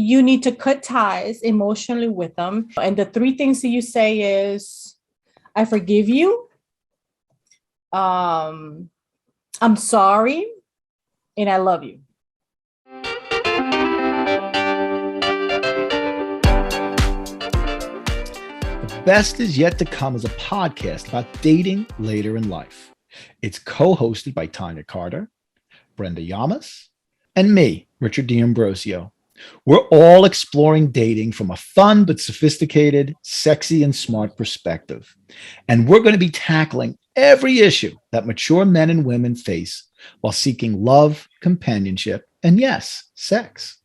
you need to cut ties emotionally with them. And the three things that you say is, I forgive you, I'm sorry, and I love you. The Best Is Yet to Come is a podcast about dating later in life. It's co-hosted by Tanya Carter, Brenda Yamas, and me, Richard D'Ambrosio. We're all exploring dating from a fun but sophisticated, sexy, and smart perspective. And we're going to be tackling every issue that mature men and women face while seeking love, companionship, and yes, sex.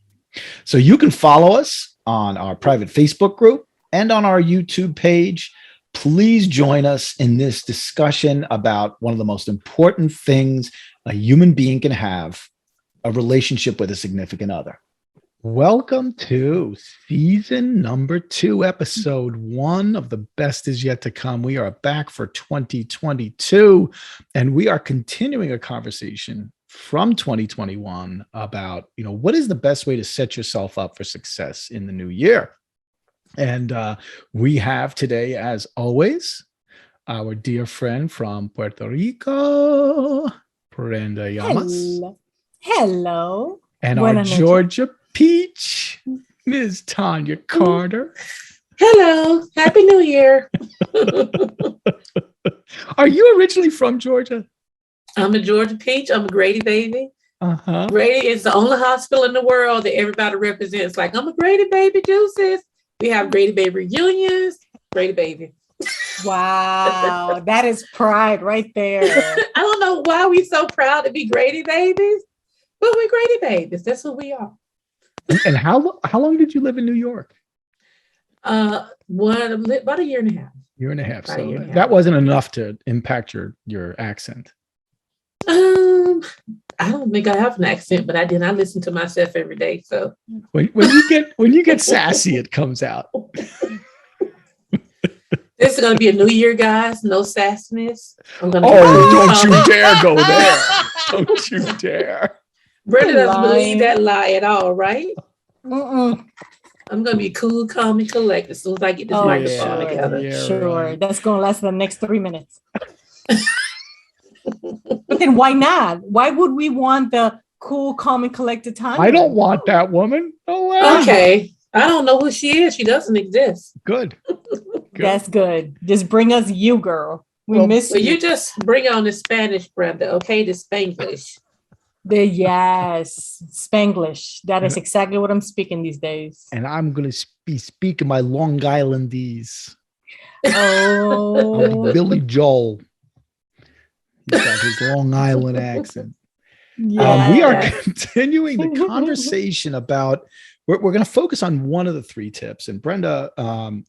So you can follow us on our private Facebook group and on our YouTube page. Please join us in this discussion about one of the most important things a human being can have, a relationship with a significant other. Welcome to season number 2, episode 1 of The Best Is Yet to Come. We are back for 2022, and we are continuing a conversation from 2021 about, what is the best way to set yourself up for success in the new year? And we have today, as always, our dear friend from Puerto Rico, Brenda Yamas. Hello. And our Georgia Peach, Ms. Tanya Carter. Hello. Happy New Year. Are you originally from Georgia? I'm a Georgia Peach. I'm a Grady baby. Uh-huh. Grady is the only hospital in the world that everybody represents. Like, I'm a Grady baby, deuces. We have Grady baby reunions. Grady baby. Wow. That is pride right there. I don't know why we're so proud to be Grady babies, but we're Grady babies. That's who we are. And how long did you live in New York? About a year and a half. Year and a half. So that wasn't enough to impact your accent. I don't think I have an accent, but I listen to myself every day. So when you get sassy, it comes out. This is gonna be a new year, guys. No sassiness. Don't you dare go there. Don't you dare. Brenda doesn't believe that lie at all, right? Mm-mm. I'm gonna be cool, calm, and collect as soon as I get this microphone together. Yeah, sure. Right. That's gonna last the next 3 minutes. But then why not? Why would we want the cool, calm, and collected time? I don't want that woman. No way. Okay. I don't know who she is. She doesn't exist. Good. That's good. Just bring us you, girl. We miss you. You just bring on the Spanish, Brenda, okay? The Spanglish. Yes, Spanglish. That is exactly what I'm speaking these days. And I'm going to be speaking my Long Islandese. Oh. Billy Joel. He's got his Long Island accent. Yeah. We are continuing the conversation about, we're going to focus on one of the 3 tips. And Brenda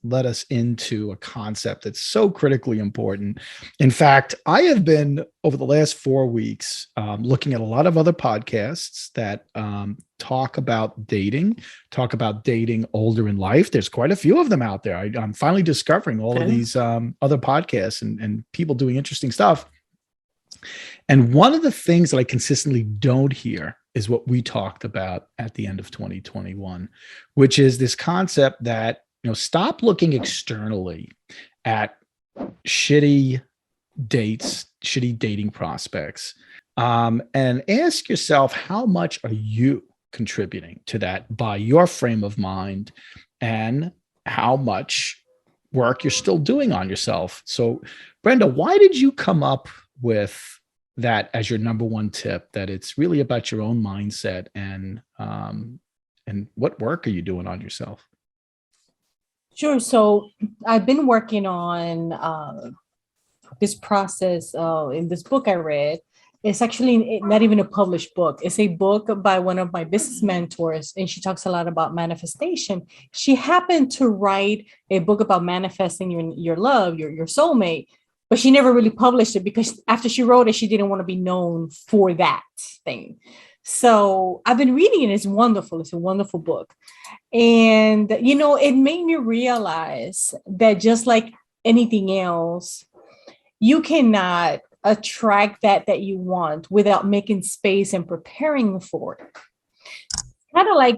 led us into a concept that's so critically important. In fact, I have been, over the last 4 weeks, looking at a lot of other podcasts that talk about dating older in life. There's quite a few of them out there. I'm finally discovering all of these other podcasts and people doing interesting stuff. And one of the things that I consistently don't hear is what we talked about at the end of 2021, which is this concept that, stop looking externally at shitty dates, shitty dating prospects, and ask yourself, how much are you contributing to that by your frame of mind, and how much work you're still doing on yourself? So, Brenda, why did you come up with that as your number 1 tip, that it's really about your own mindset and what work are you doing on yourself? Sure. So I've been working on this process in this book I read. It's actually not even a published book. It's a book by one of my business mentors, and she talks a lot about manifestation. She happened to write a book about manifesting your love, your soulmate. But she never really published it because after she wrote it, she didn't want to be known for that thing. So I've been reading it. It's wonderful. It's a wonderful book. And, it made me realize that just like anything else, you cannot attract that you want without making space and preparing for it. Kind of like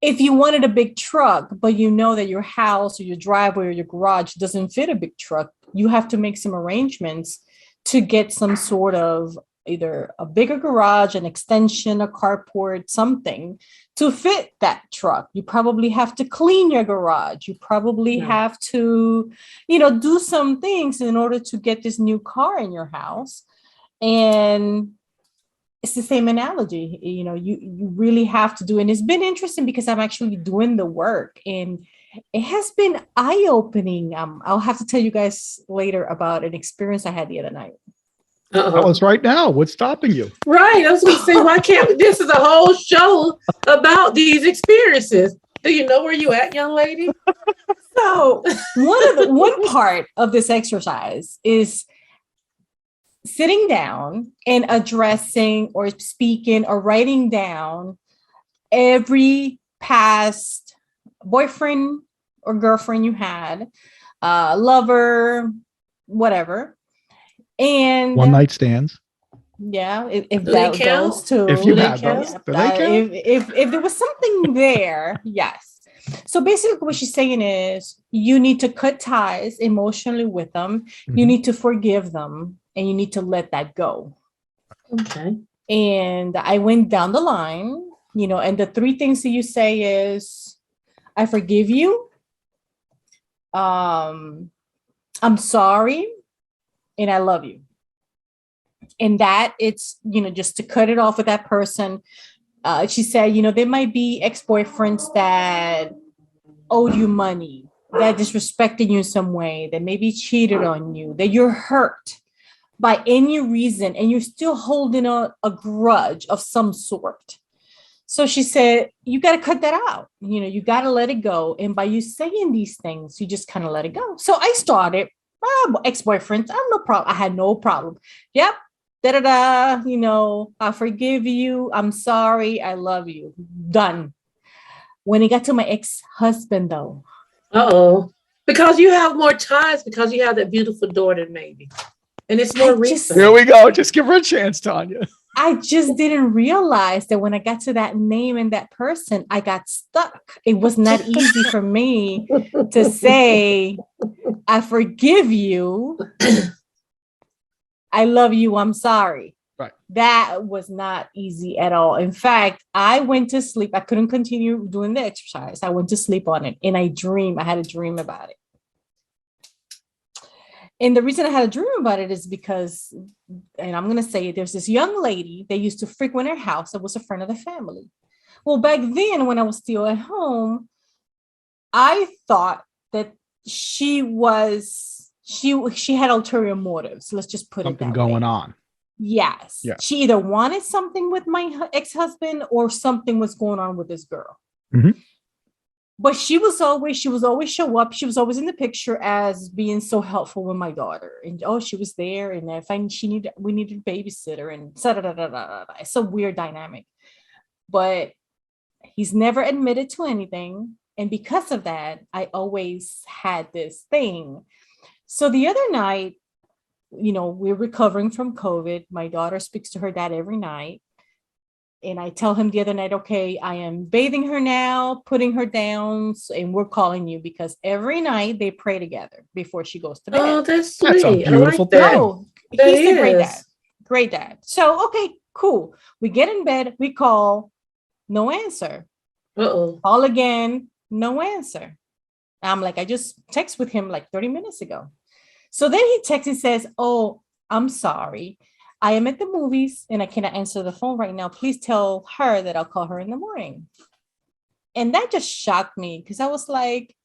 if you wanted a big truck, but you know that your house or your driveway or your garage doesn't fit a big truck, you have to make some arrangements to get some sort of either a bigger garage, an extension, a carport, something to fit that truck. You probably have to clean your garage. You probably have to, do some things in order to get this new car in your house. And it's the same analogy, you really have to do. And it's been interesting because I'm actually doing the work, and it has been eye-opening. I'll have to tell you guys later about an experience I had the other night. Tell us right now. What's stopping you? Right. I was going to say, why can't we? This is a whole show about these experiences. Do you know where you at, young lady? So one part of this exercise is sitting down and addressing or speaking or writing down every past boyfriend or girlfriend you had, lover, whatever. And one night stands. Yeah, if Do that they count? goes to, If you they have count? those, do they count? if there was something there, yes. So basically what she's saying is you need to cut ties emotionally with them. You need to forgive them, and you need to let that go. Okay. And I went down the line, and the three things that you say is, I forgive you. I'm sorry. And I love you. And that it's, just to cut it off with that person. She said, there might be ex-boyfriends that owed you money, that disrespected you in some way, that maybe cheated on you, that you're hurt by any reason, and you're still holding a grudge of some sort. So she said, you got to cut that out. You got to let it go. And by you saying these things, you just kind of let it go. So I started, ex-boyfriends, I had no problem. Yep. I forgive you. I'm sorry. I love you. Done. When it got to my ex-husband, though. Because you have more ties, because you have that beautiful daughter, maybe. And it's more recent. Here we go. Just give her a chance, Tanya. I just didn't realize that when I got to that name and that person, I got stuck. It was not easy for me to say, I forgive you. I love you. I'm sorry. Right. That was not easy at all. In fact, I went to sleep. I couldn't continue doing the exercise. I went to sleep on it, and I had a dream about it. And the reason I had a dream about it is because, and I'm going to say it, there's this young lady that used to frequent her house that was a friend of the family. Well, back then when I was still at home, I thought that she had ulterior motives. Let's just put something it that going way. on. Yes. Yeah. She either wanted something with my ex-husband or something was going on with this girl. Mm-hmm. But she was always show up. She was always in the picture as being so helpful with my daughter. And she was there. And we needed a babysitter and it's a weird dynamic. But he's never admitted to anything. And because of that, I always had this thing. So the other night, we're recovering from COVID. My daughter speaks to her dad every night. And I tell him the other night, okay, I am bathing her now, putting her down, and we're calling you because every night they pray together before she goes to bed. Oh, that's sweet. That's a beautiful thing. Oh, he's a great dad. Great dad. So, okay, cool. We get in bed, we call, no answer. Call again, no answer. I'm like, I just texted with him like 30 minutes ago. So then he texts and says, oh, I'm sorry. I am at the movies and I cannot answer the phone right now. Please tell her that I'll call her in the morning. And that just shocked me because I was like,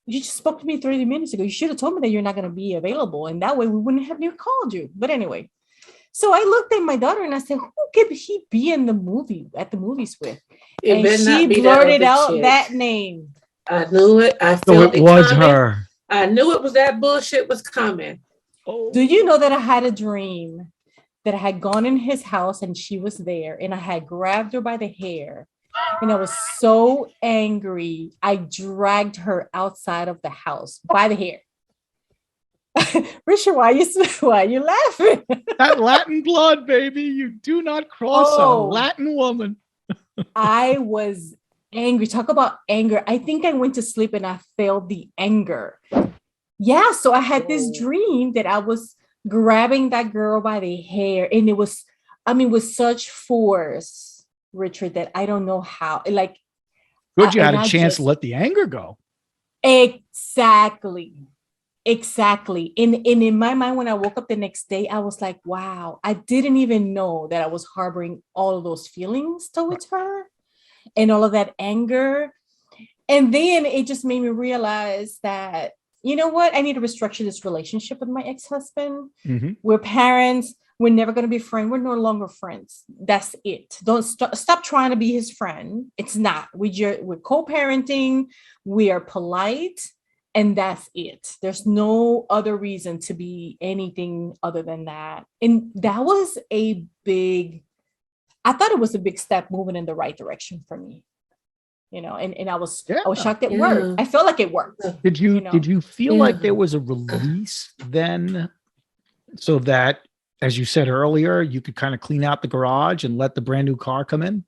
you just spoke to me 30 minutes ago. You should have told me that you're not going to be available. And that way we wouldn't have even called you. But anyway, so I looked at my daughter and I said, who could he be at the movies with? And she blurted out that name. I knew it. I felt it was coming. Her. I knew it was that bullshit was coming. Oh. Do you know that I had a dream that I had gone in his house and she was there and I had grabbed her by the hair and I was so angry. I dragged her outside of the house by the hair. Richard, why are you laughing? That Latin blood, baby. You do not cross a Latin woman. I was angry. Talk about anger. I think I went to sleep and I felt the anger. Yeah, so I had this dream that I was grabbing that girl by the hair, and it was, I mean, with such force, Richard, that I don't know how. Like, Good, you had and a I chance to just let the anger go. exactly, exactly. And in my mind, when I woke up the next day, I was like, wow, I didn't even know that I was harboring all of those feelings towards her and all of that anger. And then it just made me realize that, you know what? I need to restructure this relationship with my ex-husband. Mhm. We're parents. We're never going to be friends. We're no longer friends. That's it. Don't stop trying to be his friend. It's not. We're co-parenting. We are polite, and that's it. There's no other reason to be anything other than that. And that was a big. I thought it was a big step moving in the right direction for me, and I was Yeah. shocked it worked. Yeah. I felt like it worked. Did You know. you feel Yeah. like there was a release then, so that, as you said earlier, you could kind of clean out the garage and let the brand new car come in?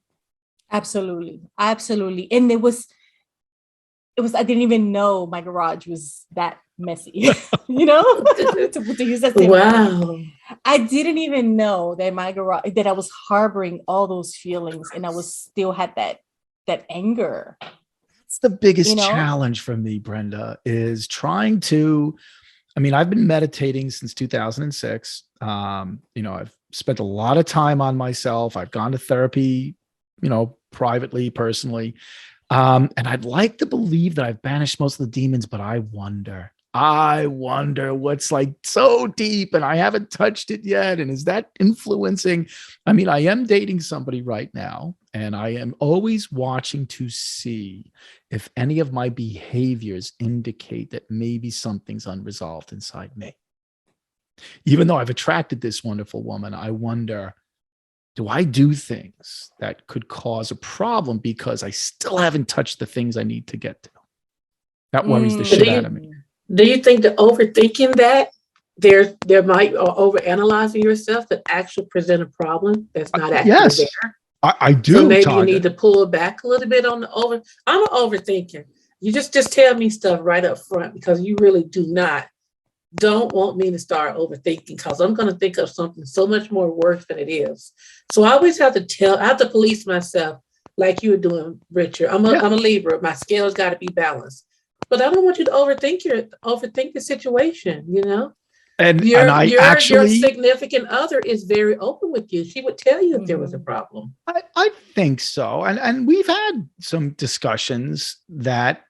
Absolutely. Absolutely. And I didn't even know my garage was that messy, to use that same word. Wow. I didn't even know that my garage, that I was harboring all those feelings and I was still had that anger. It's the biggest You know? challenge for me, Brenda, is trying to, I mean, I've been meditating since 2006. I've spent a lot of time on myself. I've gone to therapy, privately, personally. And I'd like to believe that I've banished most of the demons, but I wonder what's like so deep and I haven't touched it yet. And is that influencing? I mean, I am dating somebody right now, and I am always watching to see if any of my behaviors indicate that maybe something's unresolved inside me. Even though I've attracted this wonderful woman, I wonder, do I do things that could cause a problem because I still haven't touched the things I need to get to? That worries the shit out of me. Do you think that overthinking that there might, or overanalyzing yourself, that actually present a problem that's not actually Yes, there? I do. So maybe you Tanya. need to pull back a little bit on the over. I'm an overthinker. You just tell me stuff right up front, because you really don't want me to start overthinking, because I'm going to think of something so much more worse than it is. So I always have to police myself, like you were doing, Richard. I'm a Libra. My scales got to be balanced. But I don't want you to overthink the situation, And Your significant other is very open with you. She would tell you if there was a problem. I think so. And we've had some discussions that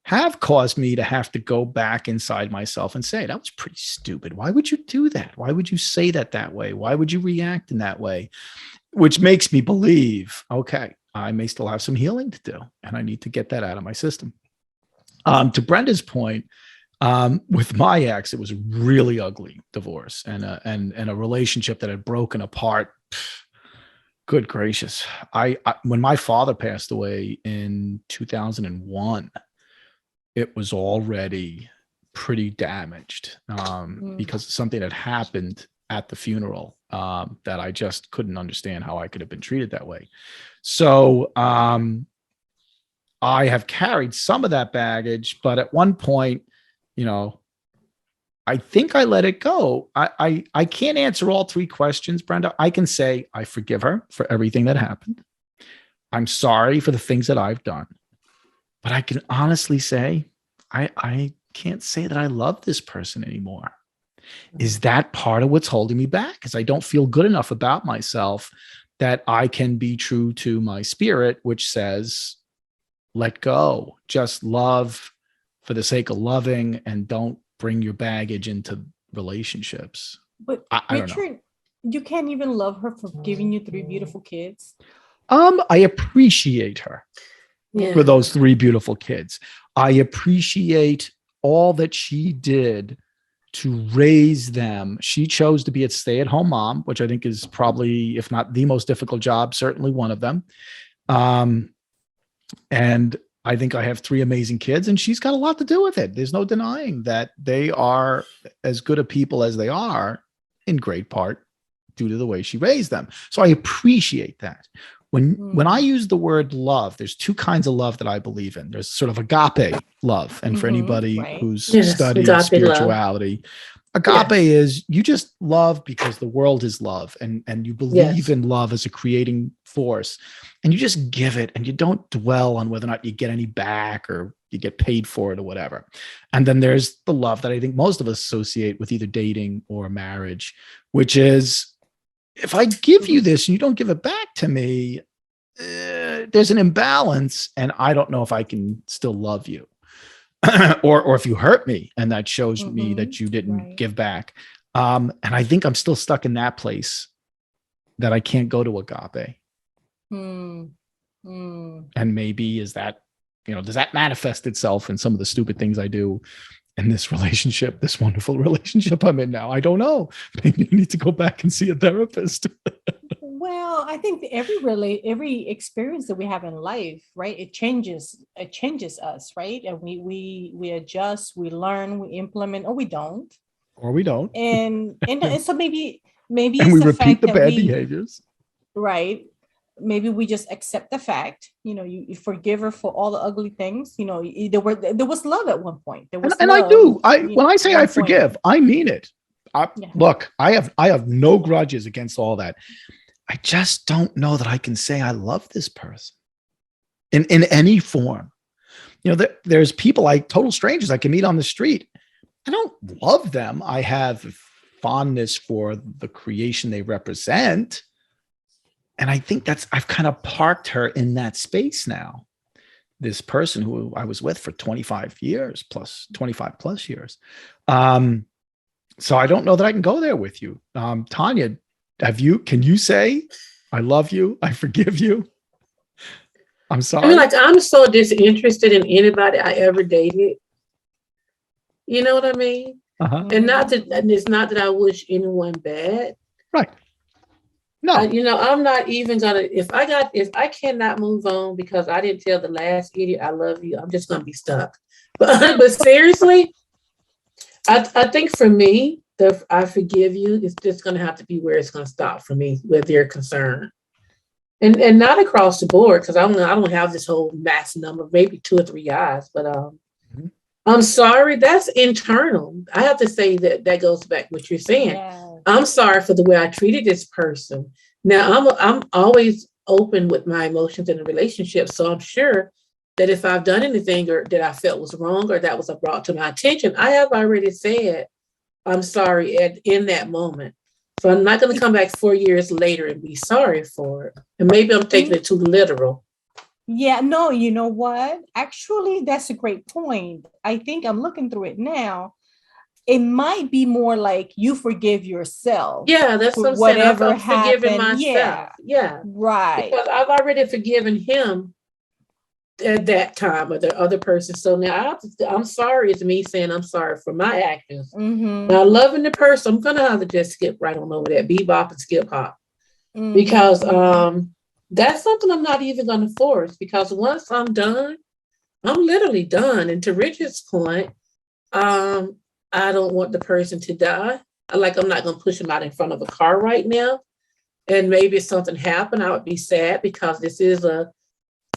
have caused me to have to go back inside myself and say, that was pretty stupid. Why would you do that? Why would you say that way? Why would you react in that way? Which makes me believe, okay, I may still have some healing to do, and I need to get that out of my system. To Brenda's point, with my ex, it was a really ugly divorce and a relationship that had broken apart. Good gracious. I when my father passed away in 2001, it was already pretty damaged because of something that happened at the funeral that I just couldn't understand how I could have been treated that way. So I have carried some of that baggage, but at one point, I think I let it go. I can't answer all three questions, Brenda. I can say I forgive her for everything that happened. I'm sorry for the things that I've done. But I can honestly say I can't say that I love this person anymore. Is that part of what's holding me back? Because I don't feel good enough about myself that I can be true to my spirit, which says, let go, just love for the sake of loving, and don't bring your baggage into relationships. But I don't know. Richard, you can't even love her for giving you 3 beautiful kids. I appreciate her for those 3 beautiful kids. I appreciate all that she did to raise them. She chose to be a stay-at-home mom, which I think is probably, if not the most difficult job, certainly one of them. And I think I have 3 amazing kids, and she's got a lot to do with it. There's no denying that they are as good a people as they are, in great part due to the way she raised them. So I appreciate that. When I use the word love, there's two kinds of love that I believe in. There's sort of agape love. And for anybody Right. who's Yes, studied agape spirituality, agape Yes. is you just love because the world is love, and you believe Yes. in love as a creating force, and you just give it, and you don't dwell on whether or not you get any back or you get paid for it or whatever. And then there's the love that I think most of us associate with either dating or marriage, which is, if I give you this and you don't give it back to me, there's an imbalance, and I don't know if I can still love you. or if you hurt me and that shows me that you didn't give back. And I think I'm still stuck in that place that I can't go to agape. And maybe is that, does that manifest itself in some of the stupid things I do in this relationship, this wonderful relationship I'm in now? I don't know. Maybe I need to go back and see a therapist. Well, I think every experience that we have in life, right? It changes us, right? And we adjust, we learn, we implement, or we don't. Or we don't. And so maybe and it's we the repeat fact the that bad behaviors. Right. Maybe we just accept the fact, you forgive her for all the ugly things. There was love at one point. There was and love, I do. When I say I forgive, point. I mean it. Look, I have no grudges against all that. I just don't know that I can say I love this person in any form. There's people, total strangers I can meet on the street. I don't love them. I have fondness for the creation they represent. And I think I've kind of parked her in that space now. This person who I was with for 25 years plus 25 plus years. So I don't know that I can go there with you. Tanya, can you say, I love you, I forgive you? I'm sorry. I'm so disinterested in anybody I ever dated. You know what I mean? Uh-huh. And it's not that I wish anyone bad. Right. No. I'm not even gonna, if I cannot move on because I didn't tell the last idiot I love you, I'm just gonna be stuck. But seriously, I think for me, the I forgive you is just gonna have to be where it's gonna stop for me, where they're concerned. And not across the board, because I don't have this whole mass number, maybe 2 or 3 guys, but I'm sorry, that's internal. I have to say that goes back to what you're saying. Yeah. I'm sorry for the way I treated this person. Now I'm always open with my emotions in a relationship, so I'm sure that if I've done anything or that I felt was wrong or that was brought to my attention, I have already said I'm sorry in that moment. So I'm not going to come back 4 years later and be sorry for it. And maybe I'm taking it too literal. Yeah, no, you know what? Actually, that's a great point. I think I'm looking through it now. It might be more like you forgive yourself. Yeah, that's what I'm whatever saying. I'm forgiving happened. myself. Yeah. Right. Because I've already forgiven him at that time or the other person. So now I'm sorry. It's me saying I'm sorry for my actions. Now, loving the person, I'm going to have to just skip right on over that, bebop and skip hop. Because that's something I'm not even going to force, because once I'm done, I'm literally done. And to Richard's point, I don't want the person to die. I'm not going to push him out in front of a car right now. And maybe if something happened, I would be sad, because this is a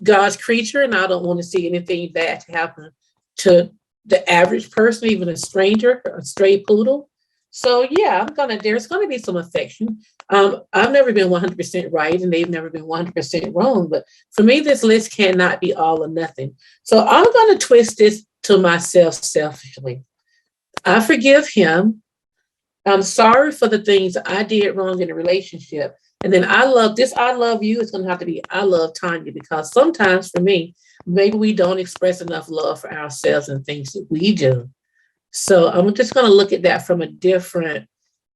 God's creature, and I don't want to see anything bad to happen to the average person, even a stranger, a stray poodle. So yeah, there's gonna be some affection. I've never been 100% right, and they've never been 100% wrong. But for me, this list cannot be all or nothing. So I'm gonna twist this to myself selfishly. I forgive him. I'm sorry for the things I did wrong in the relationship. And then I love you. It's going to have to be, I love Tanya, because sometimes for me, maybe we don't express enough love for ourselves and things that we do. So I'm just going to look at that from a different,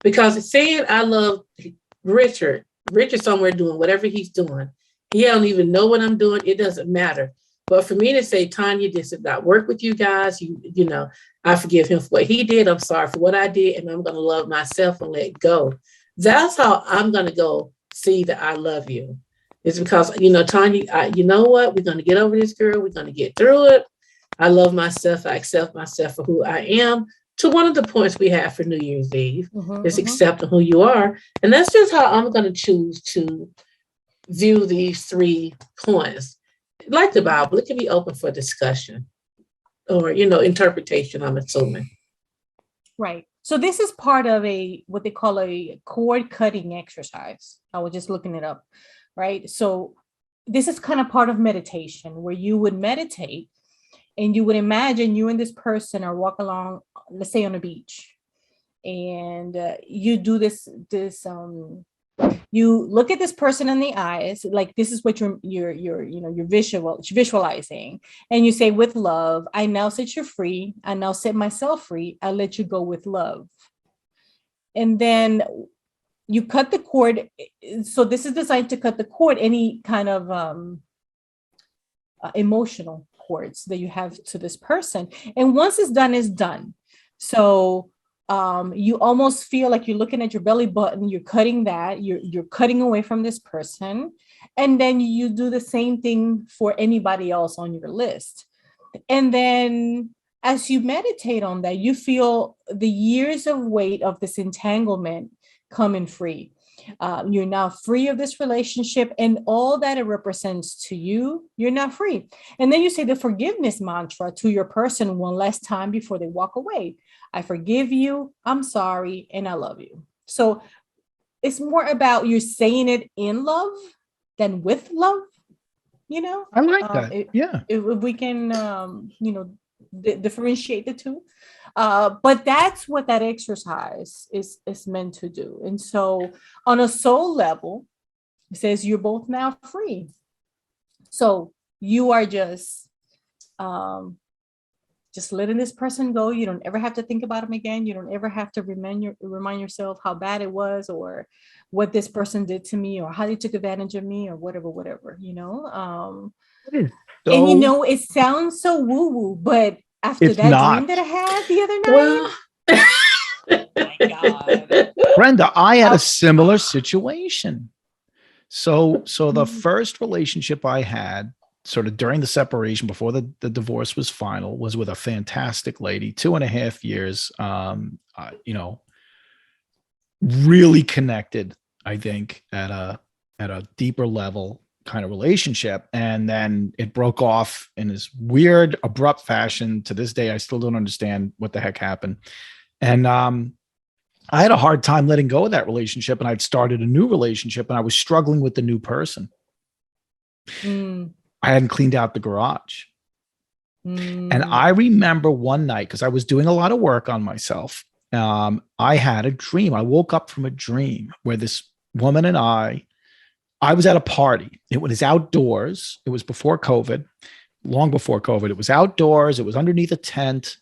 because saying I love Richard's somewhere doing whatever he's doing. He don't even know what I'm doing. It doesn't matter. But for me to say, Tanya, this did not work with you guys. You know, I forgive him for what he did. I'm sorry for what I did. And I'm going to love myself and let go. That's how I'm going to go see that I love you. It's because, Tanya, you know what? We're going to get over this, girl. We're going to get through it. I love myself. I accept myself for who I am. To one of the points we have for New Year's Eve is accepting who you are. And that's just how I'm going to choose to view these 3 points. Like the Bible, it can be open for discussion or, interpretation, I'm assuming. Right. So this is part of what they call a cord cutting exercise. I was just looking it up, right? So this is kind of part of meditation where you would meditate and you would imagine you and this person are walking along, let's say on a beach, and you do this you look at this person in the eyes, like this is what you're visualizing, and you say, with love, I now set you free. I now set myself free. I let you go with love. And then you cut the cord. So this is designed to cut the cord, any kind of emotional cords that you have to this person. And once it's done, it's done. So you almost feel like you're looking at your belly button, you're cutting that, you're cutting away from this person. And then you do the same thing for anybody else on your list. And then as you meditate on that, you feel the years of weight of this entanglement coming free. You're now free of this relationship and all that it represents to you. You're now free. And then you say the forgiveness mantra to your person one last time before they walk away. I forgive you, I'm sorry, and I love you. So it's more about you saying it in love than with love, I like that. Yeah. If we can, differentiate the two. But that's what that exercise is meant to do. And so on a soul level, it says you're both now free. So you are just letting this person go. You don't ever have to think about him again. You don't ever have to remind yourself how bad it was or what this person did to me or how they took advantage of me or whatever. And it sounds so woo-woo, but after It's that not. dream that I had the other night, oh my God. Brenda, I had a similar situation. So the first relationship I had sort of during the separation before the divorce was final was with a fantastic lady, 2.5 years, really connected, I think at a deeper level kind of relationship. And then it broke off in this weird, abrupt fashion. To this day, I still don't understand what the heck happened. And I had a hard time letting go of that relationship, and I'd started a new relationship, and I was struggling with the new person. I hadn't cleaned out the garage. And I remember one night, because I was doing a lot of work on myself, I had a dream. I woke up from a dream where this woman and I was at a party. It was outdoors. It was before COVID, long before COVID. It was outdoors. It was underneath a tent,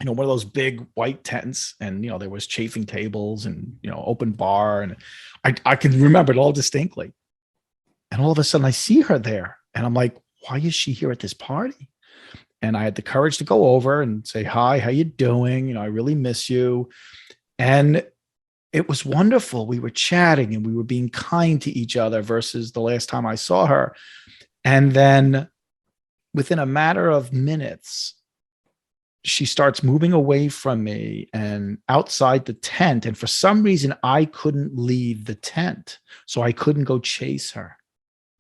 one of those big white tents. And, there was chafing tables and, open bar. And I can remember it all distinctly. And all of a sudden I see her there. And I'm like, why is she here at this party? And I had the courage to go over and say, hi, how you doing? I really miss you. And it was wonderful. We were chatting and we were being kind to each other versus the last time I saw her. And then within a matter of minutes, she starts moving away from me and outside the tent. And for some reason, I couldn't leave the tent. So I couldn't go chase her.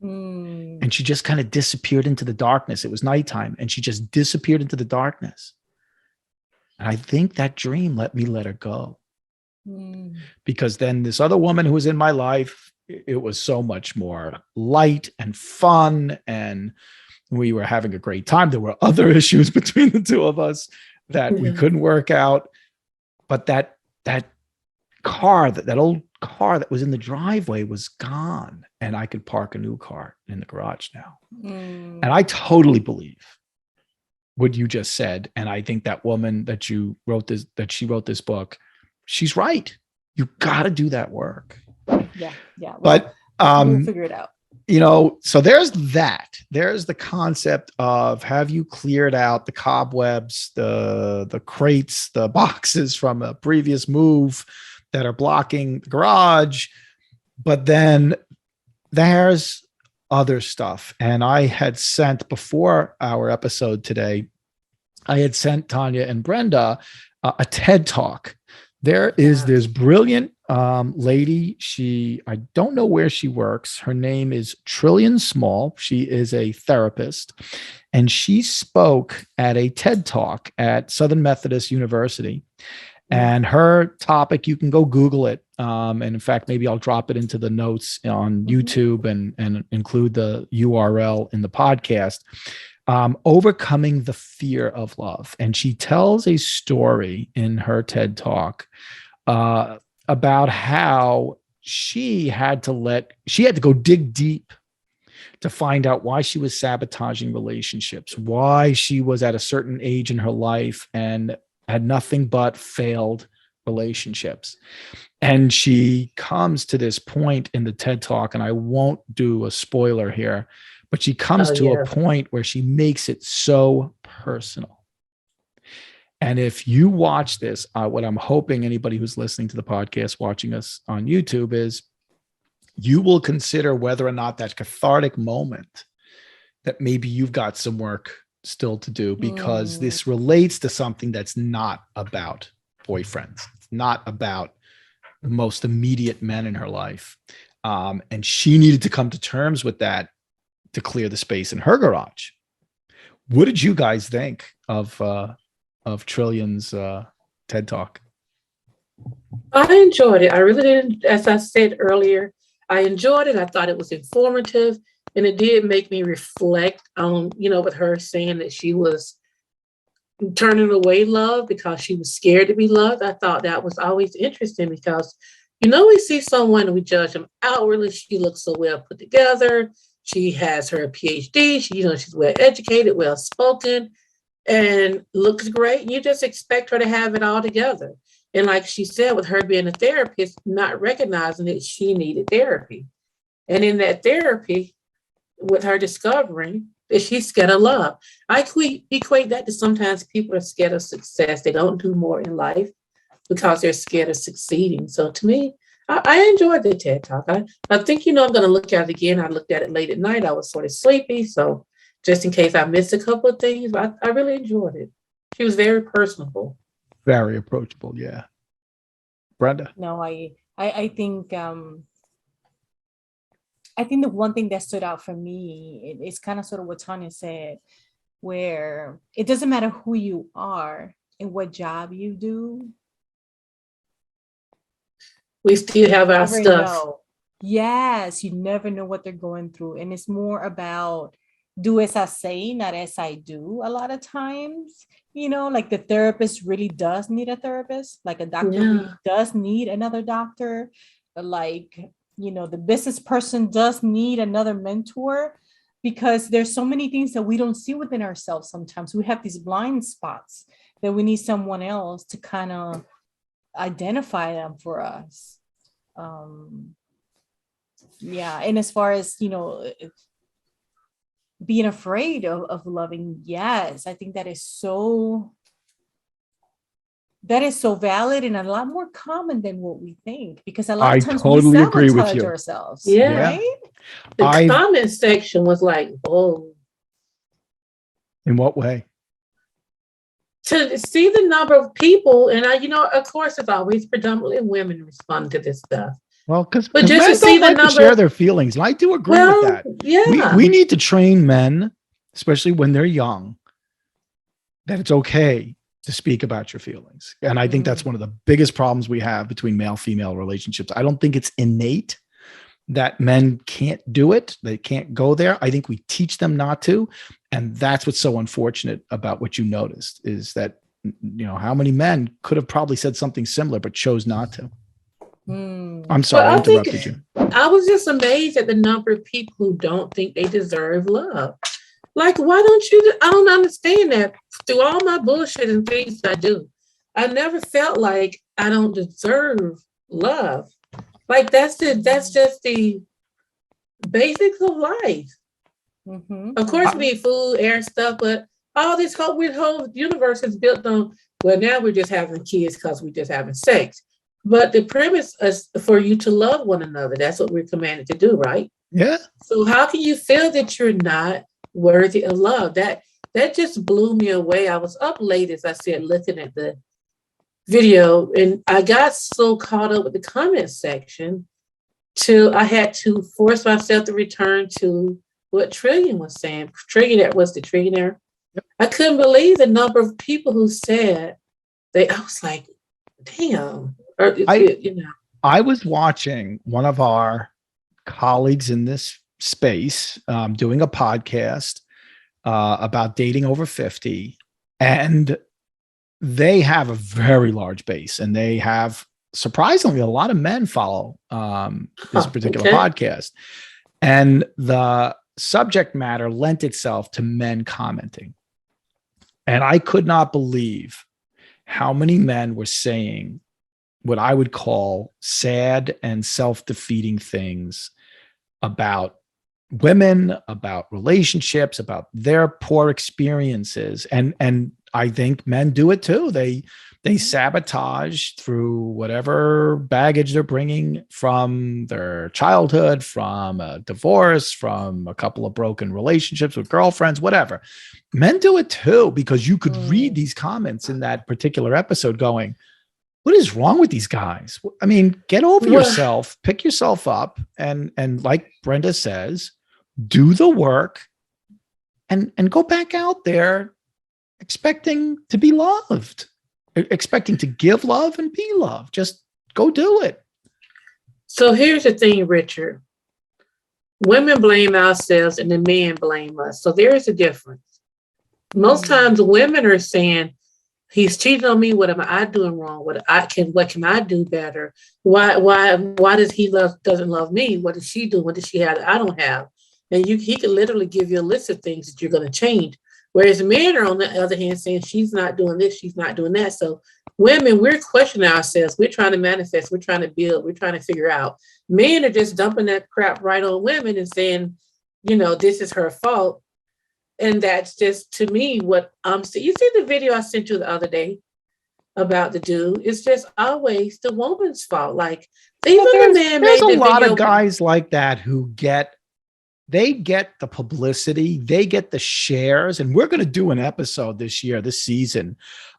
And she just kind of disappeared into the darkness. It was nighttime and she just disappeared into the darkness. And I think that dream let me let her go. Because then this other woman who was in my life, it was so much more light and fun. And we were having a great time. There were other issues between the two of us that we couldn't work out. But that car, that old car that was in the driveway was gone. And I could park a new car in the garage now. And I totally believe what you just said. And I think that woman that she wrote this book, she's right. You got to do that work. Yeah. Well, but we'll figure it out. So there's that. There's the concept of, have you cleared out the cobwebs, the crates, the boxes from a previous move that are blocking the garage? But then there's other stuff. And I had sent, before our episode today, I had sent Tanya and Brenda a TED Talk There is this brilliant lady. I don't know where she works. Her name is Trillian Small. She is a therapist, and she spoke at a TED Talk at Southern Methodist University. And her topic, you can go Google it. And in fact, maybe I'll drop it into the notes on YouTube and include the URL in the podcast. Overcoming the fear of love. And she tells a story in her TED Talk about how she had to go dig deep to find out why she was sabotaging relationships, why she was at a certain age in her life and had nothing but failed relationships. And she comes to this point in the TED Talk, and I won't do a spoiler here, but she comes to a point where she makes it so personal. And if you watch this, what I'm hoping anybody who's listening to the podcast, watching us on YouTube, is you will consider whether or not that cathartic moment that maybe you've got some work still to do, because this relates to something that's not about boyfriends. It's not about the most immediate men in her life. And she needed to come to terms with that to clear the space in her garage. What did you guys think of Trillian's TED Talk? I enjoyed it. I really did. As I said earlier, I enjoyed it. I thought it was informative, and it did make me reflect on, with her saying that she was turning away love because she was scared to be loved. I thought that was always interesting because, we see someone and we judge them outwardly. She looks so well put together. She has her PhD. She's well educated, well spoken, and looks great. You just expect her to have it all together. And like she said, with her being a therapist, not recognizing that she needed therapy. And in that therapy, with her discovering that she's scared of love. I equate that to sometimes people are scared of success. They don't do more in life because they're scared of succeeding. So to me, I enjoyed the TED Talk. I think, I'm going to look at it again. I looked at it late at night. I was sort of sleepy. So just in case I missed a couple of things, but I really enjoyed it. She was very personable. Very approachable. Yeah. Brenda? No, I think the one thing that stood out for me is kind of sort of what Tanya said, where it doesn't matter who you are and what job you do. We still have our stuff. Know. Yes, you never know what they're going through. And it's more about do as I say, not as I do a lot of times. Like the therapist really does need a therapist. Like a doctor really does need another doctor. Like, the business person does need another mentor, because there's so many things that we don't see within ourselves. Sometimes we have these blind spots that we need someone else to kind of identify them for us. And as far as being afraid of loving, yes, I think that is so valid and a lot more common than what we think, because a lot of times totally we agree with sabotage you. ourselves. Yeah. Right? The comment section was like, whoa. In what way? To see the number of people, and of course, it's always predominantly women respond to this stuff. Well, because just men to see don't like to share their feelings, and I do agree with that. Yeah, we need to train men, especially when they're young, that it's okay to speak about your feelings. And I think that's one of the biggest problems we have between male-female relationships. I don't think it's innate that men can't do it. They can't go there. I think we teach them not to. And that's what's so unfortunate about what you noticed, is that, how many men could have probably said something similar, but chose not to. I'm sorry, I interrupted you. I was just amazed at the number of people who don't think they deserve love. Like, why don't you? I don't understand that. Through all my bullshit and things I do, I never felt like I don't deserve love. Like that's just the basics of life. Of course, we need food, air, stuff, but all this whole universe is built on. Well, now we're just having kids because we're just having sex. But the premise is for you to love one another. That's what we're commanded to do, right? Yeah. So how can you feel that you're not worthy of love? That just blew me away. I was up late, as I said, looking at the video, and I got so caught up with the comment section till I had to force myself to return to what Trillion was saying. Trillionaire was the trillionaire. I couldn't believe the number of people who said they. I was like, damn. Or, I was watching one of our colleagues in this space doing a podcast about dating over 50, and they have a very large base, and they have surprisingly a lot of men follow this particular podcast, and the subject matter lent itself to men commenting, and I could not believe how many men were saying what I would call sad and self-defeating things about women, about relationships, about their poor experiences. And I think men do it too. They sabotage through whatever baggage they're bringing from their childhood, from a divorce, from a couple of broken relationships with girlfriends, whatever. Men do it too, because you could read these comments in that particular episode going, what is wrong with these guys? I mean, get over yourself, pick yourself up, and like Brenda says, do the work and go back out there expecting to be loved, expecting to give love and be loved. Just go do it. So here's the thing, Richard. Women blame ourselves and the men blame us. So there is a difference. Most times women are saying, he's cheating on me. What am I doing wrong? What can I do better? Why does he doesn't love me? What does she do? What does she have that I don't have? And he can literally give you a list of things that you're going to change. Whereas men are on the other hand saying she's not doing this, she's not doing that. So women, we're questioning ourselves. We're trying to manifest. We're trying to build. We're trying to figure out. Men are just dumping that crap right on women and saying, this is her fault. And that's just, to me, what I'm saying. You see the video I sent you the other day about the dude? It's just always the woman's fault. Like, even the man there's made a the lot video. of guys like that who get the publicity, they get the shares. And we're going to do an episode this season,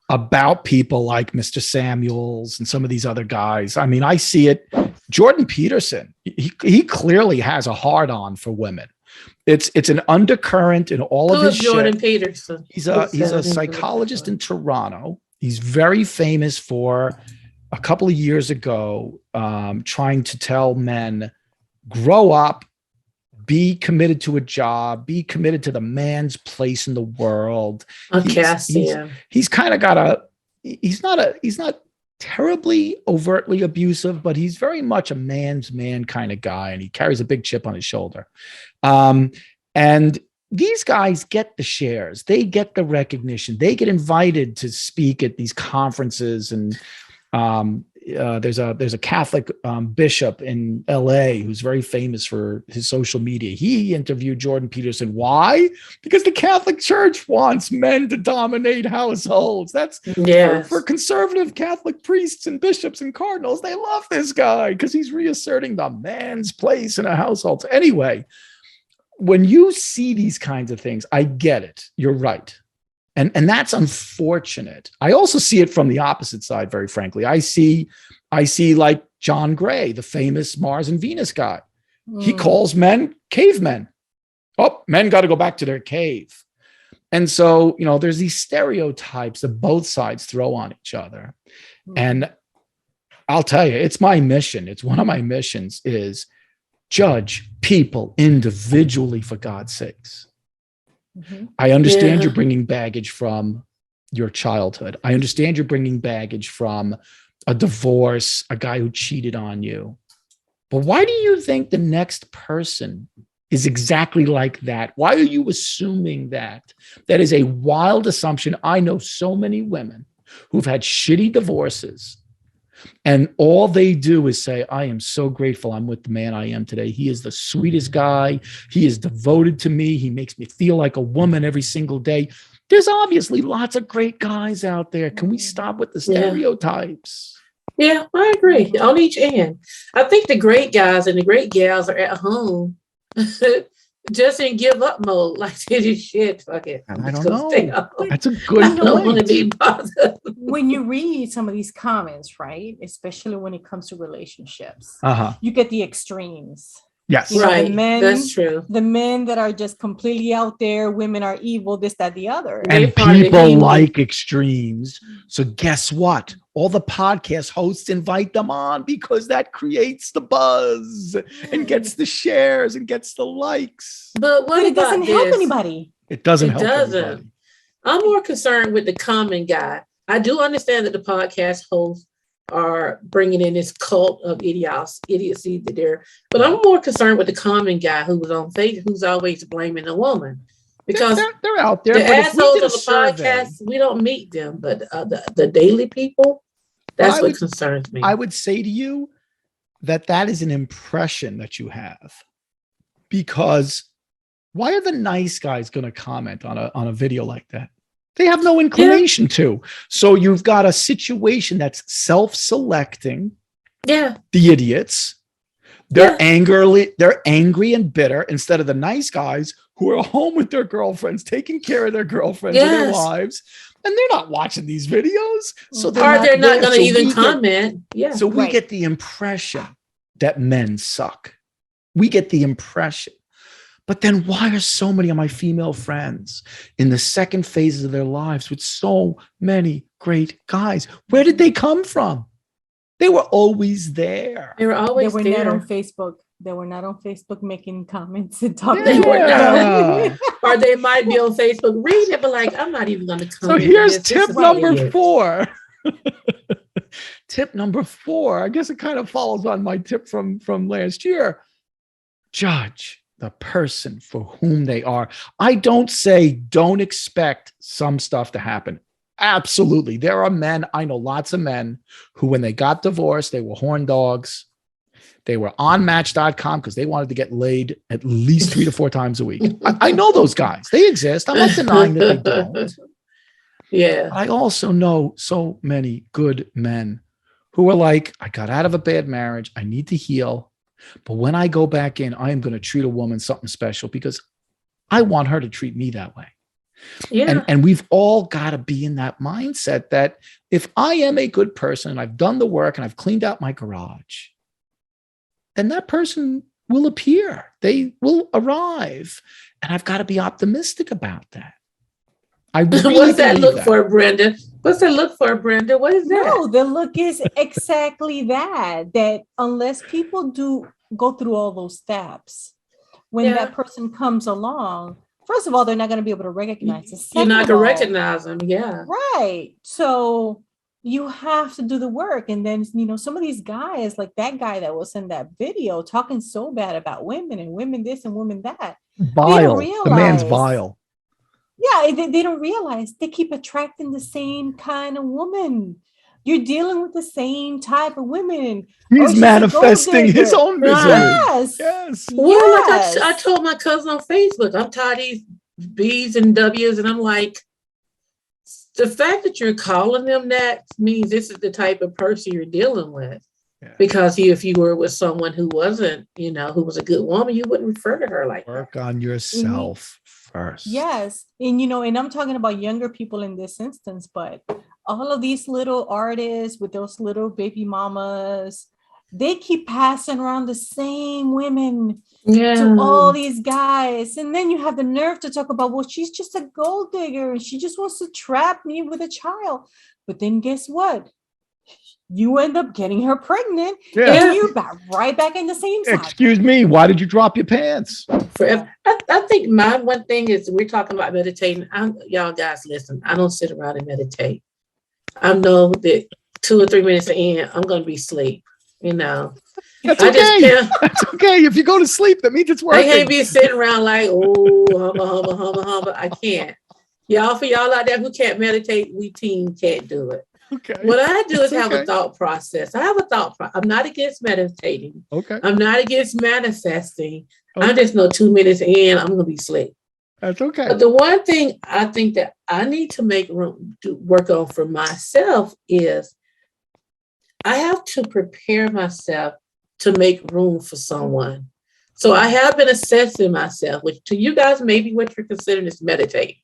about people like Mr. Samuels and some of these other guys. I mean, I see it. Jordan Peterson, he clearly has a hard on for women. It's an undercurrent in all of his Jordan shit. Peterson. He's a psychologist in Toronto. He's very famous for a couple of years ago trying to tell men, grow up, be committed to a job, be committed to the man's place in the world. He's kind of got he's not terribly overtly abusive, but he's very much a man's man kind of guy, and he carries a big chip on his shoulder. And these guys get the shares, they get the recognition, they get invited to speak at these conferences. And there's a Catholic bishop in LA who's very famous for his social media. He interviewed Jordan Peterson. Why? Because the Catholic Church wants men to dominate households. That's for conservative Catholic priests and bishops and cardinals. They love this guy because he's reasserting the man's place in a household. So anyway, when you see these kinds of things, I get it. You're right. And that's unfortunate. I also see it from the opposite side, very frankly. I see like John Gray, the famous Mars and Venus guy. He calls men cavemen. Oh, men got to go back to their cave. And so, there's these stereotypes that both sides throw on each other. And I'll tell you, it's my mission. It's one of my missions is judge people individually, for God's sakes. I understand you're bringing baggage from your childhood. I understand you're bringing baggage from a divorce, a guy who cheated on you. But why do you think the next person is exactly like that? Why are you assuming that? That is a wild assumption. I know so many women who've had shitty divorces, and all they do is say, I am so grateful I'm with the man I am today. He is the sweetest guy. He is devoted to me. He makes me feel like a woman every single day. There's obviously lots of great guys out there. Can we stop with the stereotypes? Yeah, I agree. On each end. I think the great guys and the great gals are at home just in give up mode. Like, shit, fuck it. And I Just don't gonna stay know. home. That's a good I don't want to point. be bothered. When you read some of these comments, right, especially when it comes to relationships, Uh-huh. you get the extremes. Yes. You know, Right. the men, That's true. the men that are just completely out there, women are evil, this, that, the other. They And part of the people human. like extremes. So guess what? All the podcast hosts invite them on because that creates the buzz and gets the shares and gets the likes. But what But it about doesn't help this? anybody. It doesn't It help doesn't. anybody. I'm more concerned with the common guy. I do understand that the podcast hosts are bringing in this cult of idiocy that they're, but I'm more concerned with the common guy who was on Facebook, who's always blaming the woman, because They're out there. the But if we assholes did on a the survey, podcast, we don't meet them, but the daily people, that's I what would- concerns me. I would say to you that is an impression that you have, because why are the nice guys going to comment on a video like that? They have no inclination to. So you've got a situation that's self-selecting Yeah, the idiots. They're angry and bitter instead of the nice guys who are home with their girlfriends, taking care of their girlfriends and their Yes. wives, and they're not watching these videos. So or they're not there. going to So even we get- comment. Yeah, So we Right. get the impression that men suck. We get the impression. But then why are so many of my female friends in the second phases of their lives with so many great guys? Where did they come from? They were always there. they were They always were there. not on Facebook. They were not on Facebook making comments and talking. They were not. Yeah. Or they might be on Facebook reading it, but like, I'm not even going to So comment. here's on this. tip This is number idiot. 4. Tip number 4. I guess it kind of follows on my tip from last year. Judge the person for whom they are. I don't say don't expect some stuff to happen. Absolutely. There are men, I know lots of men who, when they got divorced, they were horn dogs. They were on Match.com because they wanted to get laid at least 3 to 4 times a week. I know those guys. They exist. I'm not denying that they don't. Yeah. I also know so many good men who are like, I got out of a bad marriage. I need to heal. But when I go back in, I am going to treat a woman something special because I want her to treat me that way. Yeah. And we've all got to be in that mindset that if I am a good person and I've done the work and I've cleaned out my garage, then that person will appear. They will arrive. And I've got to be optimistic about that. I really What's that believe look that. for, Brenda? What's that look for, Brenda? What is that? No, the look is exactly that unless people do go through all those steps, when Yeah. that person comes along, first of all, they're not going to be able to recognize it. You're not Second going to of all, recognize them. Yeah. right. So you have to do the work. And then, some of these guys, like that guy that was in that video talking so bad about women and women this and women that. Vile. The man's realize- vile. Yeah, they don't realize they keep attracting the same kind of woman. You're dealing with the same type of women. He's she's a manifesting gold his digger. own misery. Yes. Yes. Well, Yes. like I told my cousin on Facebook, I'm tired of these B's and W's, and I'm like, the fact that you're calling them that means this is the type of person you're dealing with. Yeah. Because if you were with someone who wasn't, who was a good woman, you wouldn't refer to her like that. Work on yourself first. Yes. And and I'm talking about younger people in this instance, but all of these little artists with those little baby mamas, they keep passing around the same women to all these guys. And then you have the nerve to talk about, well, she's just a gold digger and she just wants to trap me with a child. But then guess what? You end up getting her pregnant and you're right back in the same side. Excuse me, why did you drop your pants? Forever. I think my one thing is we're talking about meditating. Y'all guys listen, I don't sit around and meditate. I know that 2 or 3 minutes in, I'm going to be asleep, That's I okay. just can't. That's okay. If you go to sleep, that means it's I working. can't be sitting around like, oh, humba. I can't. For y'all out there who can't meditate, we team can't do it. Okay. What I do is It's have okay. a thought process. I have a thought process. I'm not against meditating. Okay. I'm not against manifesting. Okay. I just know 2 minutes in, I'm going to be asleep. That's okay. But the one thing I think that I need to make room to work on for myself is I have to prepare myself to make room for someone So I have been assessing myself, which to you guys, maybe what you're considering is meditating.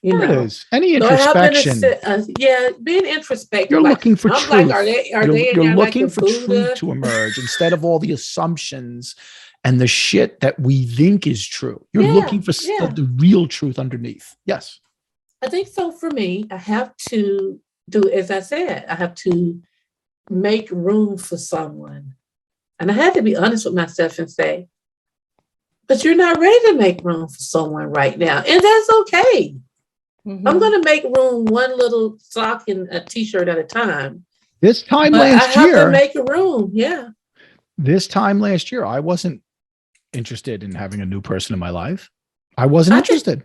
There it is. Any So I have been, introspection. being introspective. You're Like looking for I'm like, are truth. they in You're there like looking the for truth Buddha? to emerge instead of all the assumptions and the shit that we think is true. You're looking for the real truth underneath. Yes. I think so. For me, I have to do, as I said, I have to make room for someone. And I had to be honest with myself and say, but you're not ready to make room for someone right now. And that's okay. Mm-hmm. I'm going to make room one little sock and a t-shirt at a time. This time but last I have year, to make a room. Yeah. This time last year, I wasn't interested in having a new person in my life. I wasn't interested.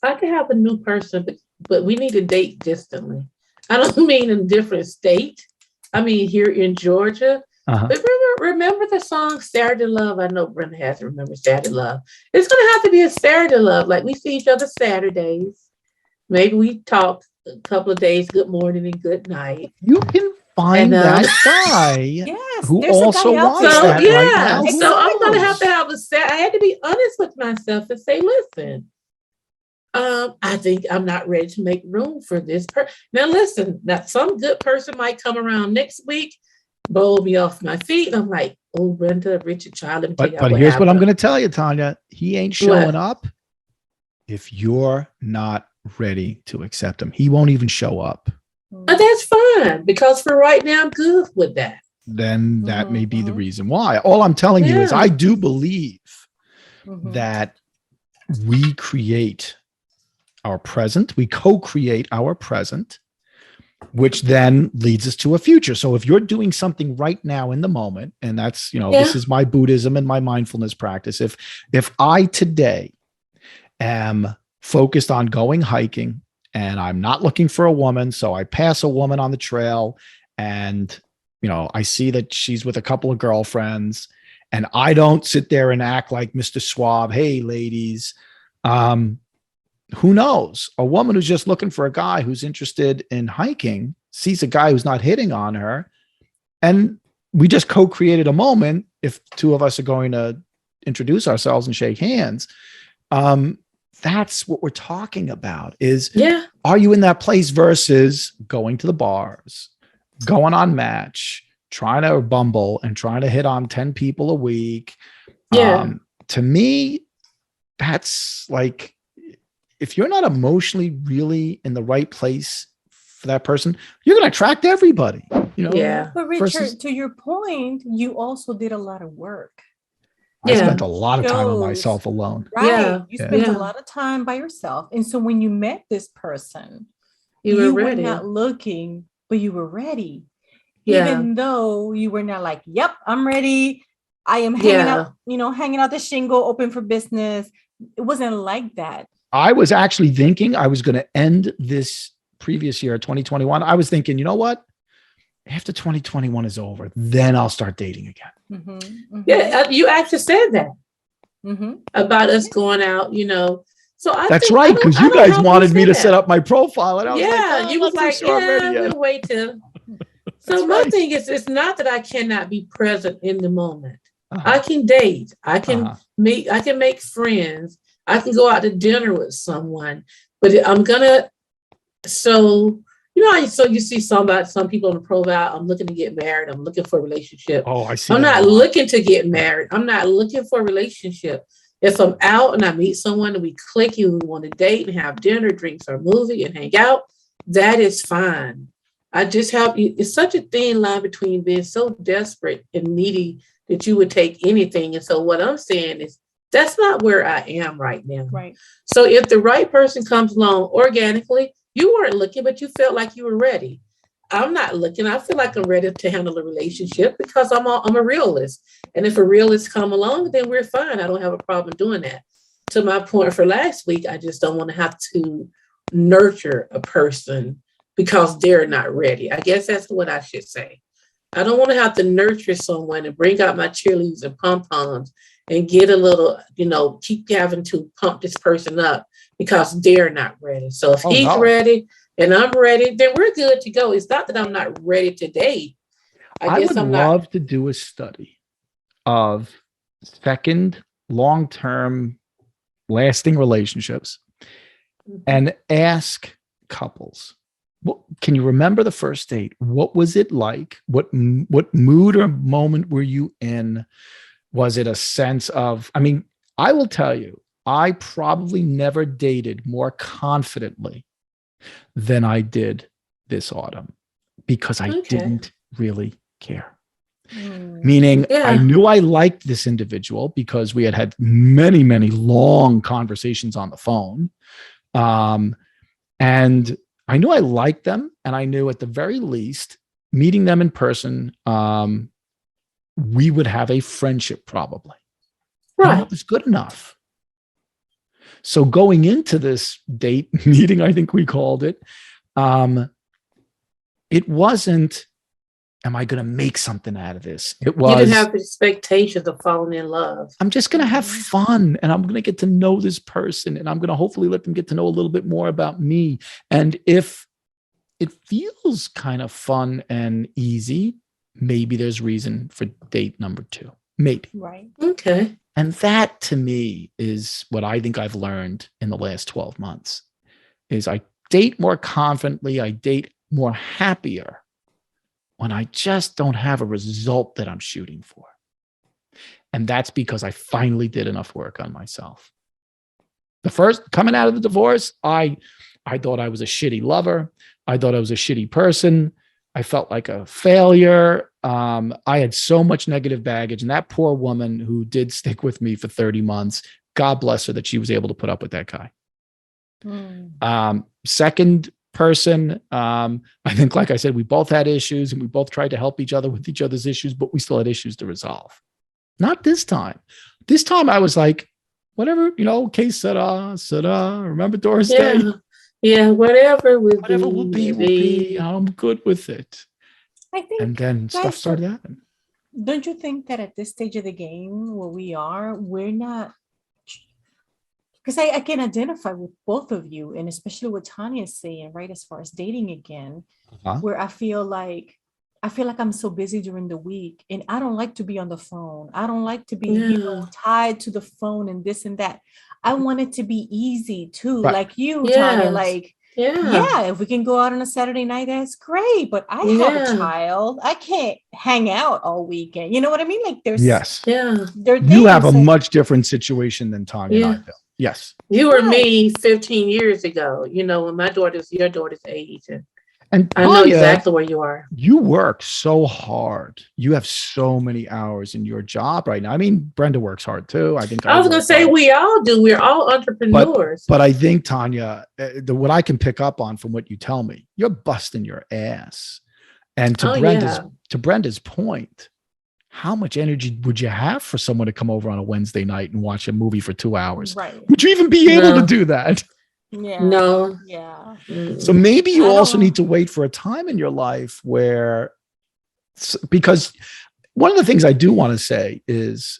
I could have a new person, but we need to date distantly. I don't mean in a different state. I mean here in Georgia. But remember the song Saturday Love? I know Brenda has to remember Saturday Love. It's going to have to be a Saturday Love. Like we see each other Saturdays. Maybe we talk a couple of days, good morning and good night. You can find that guy yes, who also wants that right now. So I'm going to have I had to be honest with myself and say, listen, I think I'm not ready to make room for this person. Now, listen, some good person might come around next week, bowl me off my feet. And I'm like, oh, Brenda, Richard Child. But here's what I'm going to tell you, Tanya. He ain't showing up if you're not ready to accept him. He won't even show up. But that's fine, because for right now, I'm good with that. Then that may be the reason why. All I'm telling you is I do believe that we create our present. We co-create our present, which then leads us to a future. So if you're doing something right now in the moment, and that's, this is my Buddhism and my mindfulness practice. If I today am focused on going hiking and I'm not looking for a woman, so I pass a woman on the trail and, I see that she's with a couple of girlfriends, and I don't sit there and act like Mr. Suave. Hey, ladies, who knows? A woman who's just looking for a guy who's interested in hiking sees a guy who's not hitting on her, and we just co-created a moment. If two of us are going to introduce ourselves and shake hands, that's what we're talking about is, are you in that place versus going to the bars, going on Match, trying to Bumble and trying to hit on 10 people a week? To me, that's like, if you're not emotionally really in the right place for that person, you're going to attract everybody, But Richard, to your point, you also did a lot of work. I spent a lot of time on myself alone. Right. You spent a lot of time by yourself. And so when you met this person, you were not looking, but you were ready. Even though you were not like, yep, I'm ready. I am hanging out the shingle, open for business. It wasn't like that. I was actually thinking I was going to end this previous year, 2021. I was thinking, you know what? After 2021 is over, then I'll start dating again. Yeah, you actually said that about us going out, So that's right, because you guys wanted me to set up my profile, and I was like, you was like, we'll wait till. So my thing is, it's not that I cannot be present in the moment. I can date. I can meet. I can make friends. I can go out to dinner with someone, but I'm gonna. So you see some people on the profile. I'm looking to get married. I'm looking for a relationship. Oh, I see. I'm not looking to get married. I'm not looking for a relationship. If I'm out and I meet someone and we click and we want to date and have dinner, drinks, or movie and hang out, that is fine. I just help you. It's such a thin line between being so desperate and needy that you would take anything. And so what I'm saying is that's not where I am right now. Right. So if the right person comes along organically, you weren't looking, but you felt like you were ready. I'm not looking. I feel like I'm ready to handle a relationship because I'm a realist. And if a realist come along, then we're fine. I don't have a problem doing that. To my point for last week, I just don't want to have to nurture a person because they're not ready. I guess that's what I should say. I don't want to have to nurture someone and bring out my cheerleaders and pom-poms and get a little, keep having to pump this person up because they're not ready. So if he's ready and I'm ready, then we're good to go. It's not that I'm not ready to date. I would love to do a study of second, long-term, lasting relationships, and ask couples, can you remember the first date? What was it like? What mood or moment were you in? Was it a sense of, I mean, I will tell you, I probably never dated more confidently than I did this autumn because I didn't really care. Meaning I knew I liked this individual because we had many, many long conversations on the phone. And I knew I liked them. And I knew at the very least, meeting them in person, we would have a friendship probably. Right. And that was good enough. So going into this date meeting, I think we called it, it wasn't, am I going to make something out of this? It was, you didn't have expectations of falling in love. I'm just going to have fun and I'm going to get to know this person and I'm going to hopefully let them get to know a little bit more about me. And if it feels kind of fun and easy, maybe there's reason for date number 2. Maybe. Right. Okay. And that to me is what I think I've learned in the last 12 months is I date more confidently. I date more happier when I just don't have a result that I'm shooting for. And that's because I finally did enough work on myself. The first coming out of the divorce, I thought I was a shitty lover. I thought I was a shitty person. I felt like a failure. I had so much negative baggage. And that poor woman who did stick with me for 30 months, God bless her that she was able to put up with that guy. Second person, I think, like I said, we both had issues and we both tried to help each other with each other's issues, but we still had issues to resolve. Not this time. This time I was like, whatever, que sera, remember Doris Day? Yeah, whatever will be. I'm good with it. I think, and then stuff started happening. Don't you think that at this stage of the game where we are, we're not, because I can identify with both of you, and especially what Tanya's saying, right, as far as dating again, where I feel like I'm so busy during the week and I don't like to be on the phone. I don't like to be tied to the phone and this and that. I want it to be easy too. Right. Like you, Tanya, like, if we can go out on a Saturday night, that's great. But I have a child. I can't hang out all weekend. You know what I mean? Like there's, you have a much different situation than Tanya and I do. Yes. You were me 15 years ago, when your daughter's age. And I know exactly where you are. You work so hard. You have so many hours in your job right now. I mean, Brenda works hard too. I think I was going to say we all do. We're all entrepreneurs. But I think, Tanya, what I can pick up on from what you tell me, you're busting your ass. And to Brenda's point, how much energy would you have for someone to come over on a Wednesday night and watch a movie for 2 hours? Right. Would you even be able to do that? Yeah. No. Yeah. So maybe you also need to wait for a time in your life where, because one of the things I do want to say is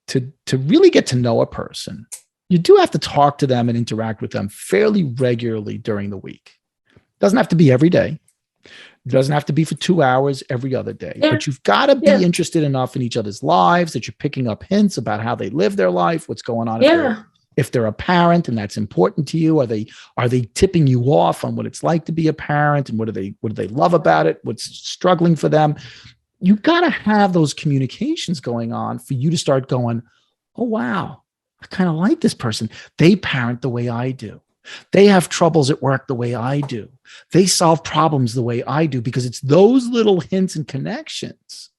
to really get to know a person, you do have to talk to them and interact with them fairly regularly during the week. It doesn't have to be every day. It doesn't have to be for 2 hours every other day, but you've got to be interested enough in each other's lives that you're picking up hints about how they live their life, what's going on. If they're a parent and that's important to you, are they tipping you off on what it's like to be a parent and what do they love about it? What's struggling for them? You got to have those communications going on for you to start going, oh, wow, I kind of like this person. They parent the way I do. They have troubles at work the way I do. They solve problems the way I do, because it's those little hints and connections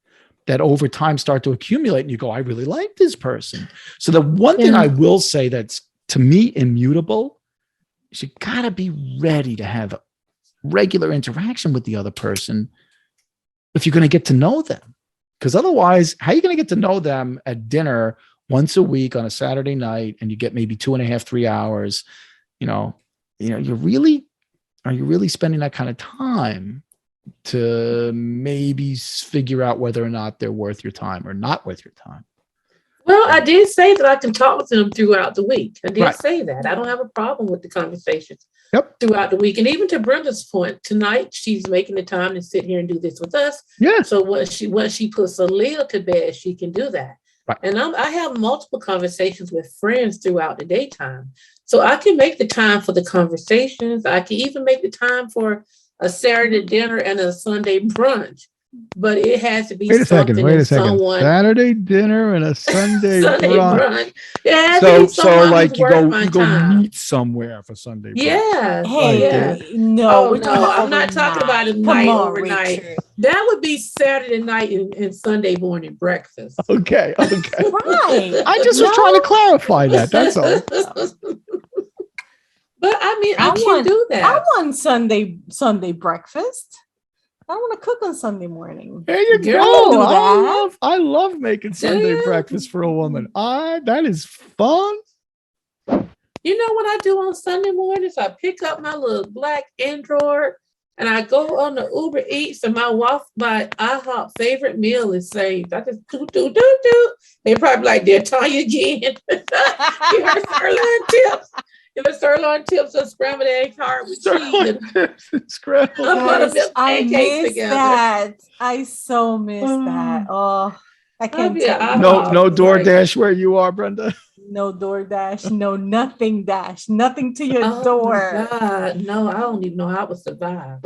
that over time start to accumulate and you go, I really like this person. So the one thing I will say that's to me immutable is you gotta be ready to have regular interaction with the other person if you're gonna get to know them. Because otherwise, how are you gonna get to know them at dinner once a week on a Saturday night and you get maybe 2.5, 3 hours? Are you really spending that kind of time to maybe figure out whether or not they're worth your time or not worth your time? Well, I did say that I can talk with them throughout the week. I did say that. I don't have a problem with the conversations throughout the week. And even to Brenda's point, tonight she's making the time to sit here and do this with us. Yeah. So once she puts Aaliyah to bed, she can do that. Right. And I have multiple conversations with friends throughout the daytime. So I can make the time for the conversations. I can even make the time for a Saturday dinner and a Sunday brunch. But it has to be Wait a second. something that someone Saturday dinner and a Sunday Sunday brunch. brunch. It has to be So someone like who's you worth my go time. meet somewhere for Sunday brunch. Yes. Hey, Yes. no, Oh we're talking no, about I'm not talking about a overnight. night Come on, overnight. Richard. That would be Saturday night and Sunday morning breakfast. Okay. Right. I just was trying to clarify that. That's all. But I mean, I can want do that. I want Sunday breakfast. I want to cook on Sunday morning. There you Girl, go. do that. I love making Sunday you? breakfast for a woman. That is fun. You know what I do on Sunday mornings? I pick up my little black Android and I go on the Uber Eats and my IHOP favorite meal is saved. I just do. They probably like, they're Tanya again. Give her sirloin tips. Give her sirloin tips and scrambled egg tart with cheese. Scrambled. Yes, I miss together. that. I so miss that. Oh, I can't yeah, tell you. No DoorDash where you are, Brenda. No DoorDash, no nothing dash, nothing to your Oh door. my God. No, I don't even know how I would survive.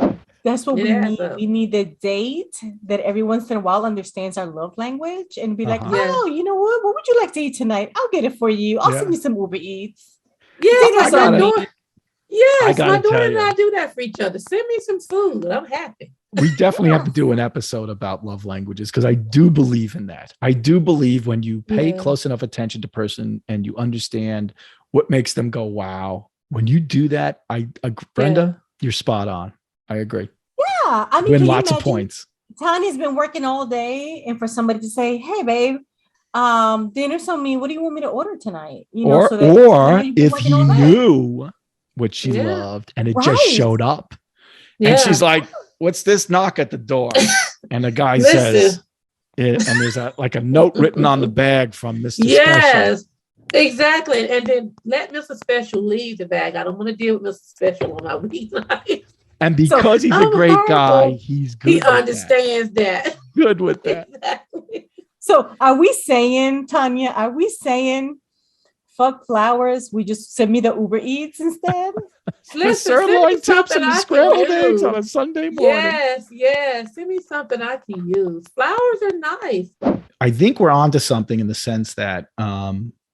That's what It we adds need. up. We need a date that every once in a while understands our love language and be like, Uh-huh. Yeah. oh, you know what? What would you like to eat tonight? I'll get it for you. I'll Yeah. send you some Uber Eats. Yes, Dinner's my on me. daughter. Yes, gotta my daughter tell and you. I do that for each other. Send me some food. I'm happy. We definitely have to do an episode about love languages because I do believe in that. I do believe when you pay Yeah. close enough attention to person and you understand what makes them go, wow. When you do that, Brenda, you're spot on. I agree. Yeah. I mean, Win can you lots of imagine? points. Tanya's been working all day, and for somebody to say, "Hey, babe, dinner's on me. What do you want me to order tonight?" You know, Or you've been if working he all day. knew what she Yeah. loved and it Right. just showed up. Yeah. And she's like, what's this knock at the door? And the guy Listen. says, and there's a note written on the bag from Mr. Special. Yes, exactly. And then let Mr. Special leave the bag. I don't want to deal with Mr. Special on my weeknight. And because he's a I'm great guy, horrible. he's good. He with that. understands that. Good with that. Exactly. So, are we saying, Tanya? Are we saying, fuck flowers? We just send me the Uber Eats instead. The sirloin tips and the scrambled eggs on a Sunday morning. Yes. Send me something I can use. Flowers are nice. I think we're onto something in the sense that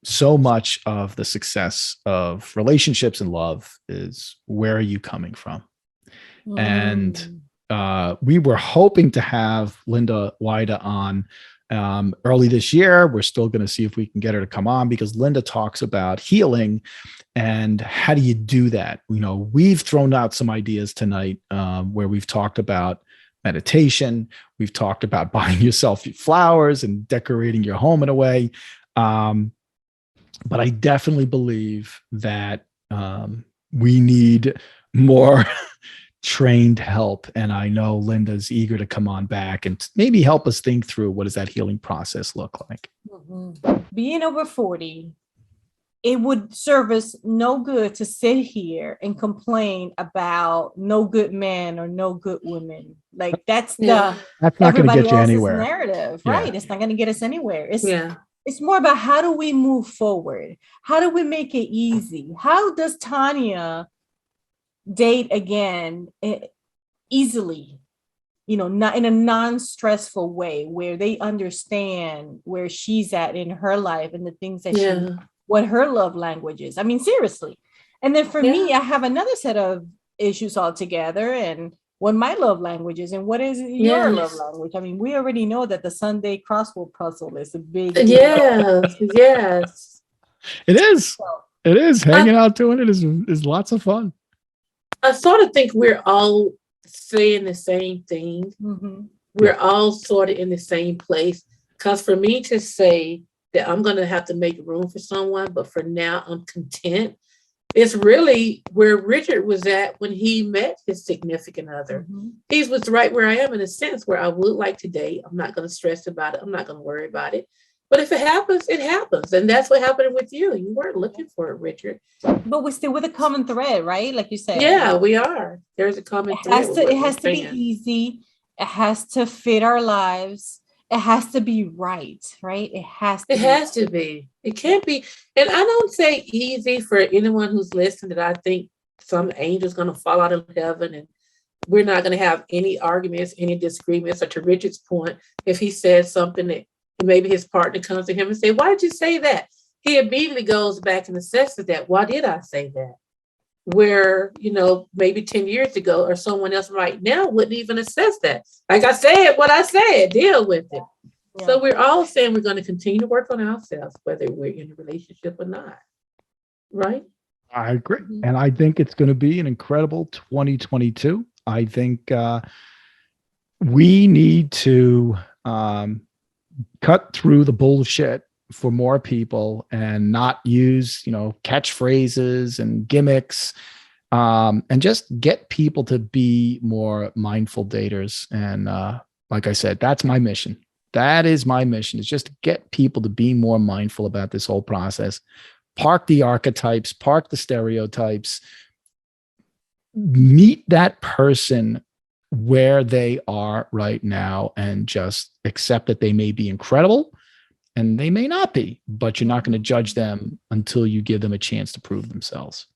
so much of the success of relationships and love is where are you coming from? And we were hoping to have Linda Wida on early this year. We're still going to see if we can get her to come on because Linda talks about healing and how do you do that? You know, we've thrown out some ideas tonight where we've talked about meditation. We've talked about buying yourself flowers and decorating your home in a way. But I definitely believe that we need more trained help. And I know Linda's eager to come on back and maybe help us think through what does that healing process look like. Being over 40, it would serve us no good to sit here and complain about no good man or no good women. Like that's not going to get you anywhere. Narrative, right? It's not going to get us anywhere. It's more about how do we move forward? How do we make it easy? How does Tanya date again easily? You know, not in a non-stressful way where they understand where she's at in her life and the things that what her love language is. I mean, seriously. And then for me, I have another set of issues altogether. And what my love language is and what is your love language. I mean, we already know that the Sunday crossword puzzle is a big deal. Yes. It is. It is. Hanging out doing it is lots of fun. I sort of think we're all saying the same thing. Mm-hmm. We're all sort of in the same place. Because for me to say that I'm going to have to make room for someone, but for now I'm content, it's really where Richard was at when he met his significant other. Mm-hmm. He was right where I am in a sense where I would like to date. I'm not going to stress about it. I'm not going to worry about it. But if it happens, it happens. And that's what happened with you. You weren't looking for it, Richard. But we're still with a common thread, right? Like you said. Yeah, we are. There's a common thread. It has to be easy. It has to fit our lives. it has to be right? It has to It be. has to be. It can't be. And I don't say easy for anyone who's listening that I think some angel's going to fall out of heaven and we're not going to have any arguments, any disagreements. Or to Richard's point, if he says something that maybe his partner comes to him and say, "Why did you say that?" He immediately goes back and assesses that. Why did I say that? Where, maybe 10 years ago or someone else right now wouldn't even assess that. Like I said, what I said, deal with it. Yeah. So we're all saying we're going to continue to work on ourselves, whether we're in a relationship or not. Right? I agree. Mhm. And I think it's going to be an incredible 2022. I think we need to cut through the bullshit for more people and not use, catchphrases and gimmicks, and just get people to be more mindful daters. And like I said, that's my mission. That is my mission, is just to get people to be more mindful about this whole process. Park the archetypes, park the stereotypes, meet that person where they are right now and just accept that they may be incredible and they may not be, but you're not going to judge them until you give them a chance to prove themselves.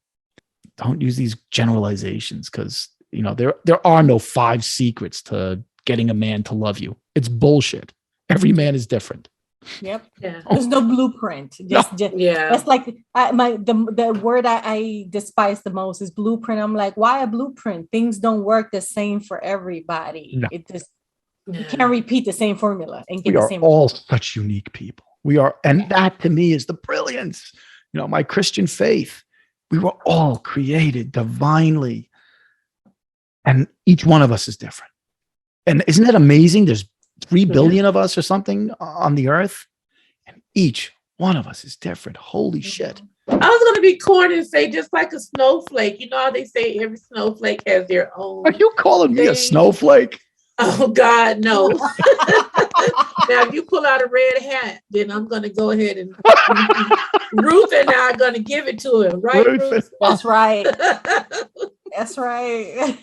Don't use these generalizations because, there are no 5 secrets to getting a man to love you. It's bullshit. Every man is different. Yep. Yeah. There's no blueprint. Just Yeah. that's like the word I despise the most is blueprint. I'm like, why a blueprint? Things don't work the same for everybody. No. It just you can't repeat the same formula and get We the are same all result. such unique people. We are, and that to me is the brilliance. My Christian faith, we were all created divinely, and each one of us is different. And isn't that amazing? There's 3 billion of us or something on the earth, and each one of us is different. Holy shit. I was going to be corny and say just like a snowflake. You know how they say every snowflake has their own. Are you calling me a thing? snowflake? Oh, God, no. Now, if you pull out a red hat, then I'm going to go ahead and Ruth and I are going to give it to him, right, Ruth? That's right. That's right.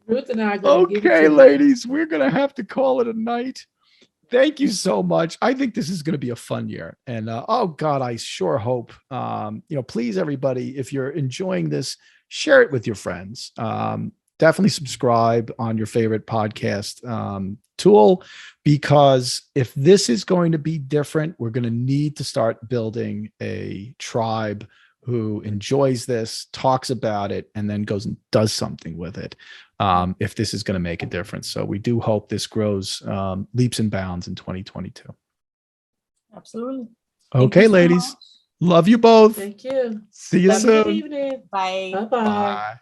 Ruth and I are going to give it to Okay, him. ladies, we're going to have to call it a night. Thank you so much. I think this is going to be a fun year. And oh God, I sure hope, please everybody, if you're enjoying this, share it with your friends. Definitely subscribe on your favorite podcast tool, because if this is going to be different, we're going to need to start building a tribe who enjoys this, talks about it, and then goes and does something with it. If this is going to make a difference. So we do hope this grows leaps and bounds in 2022. Absolutely. Okay, ladies. Love you both. Thank you. See you Have a good soon. evening. Bye. Bye-bye. Bye.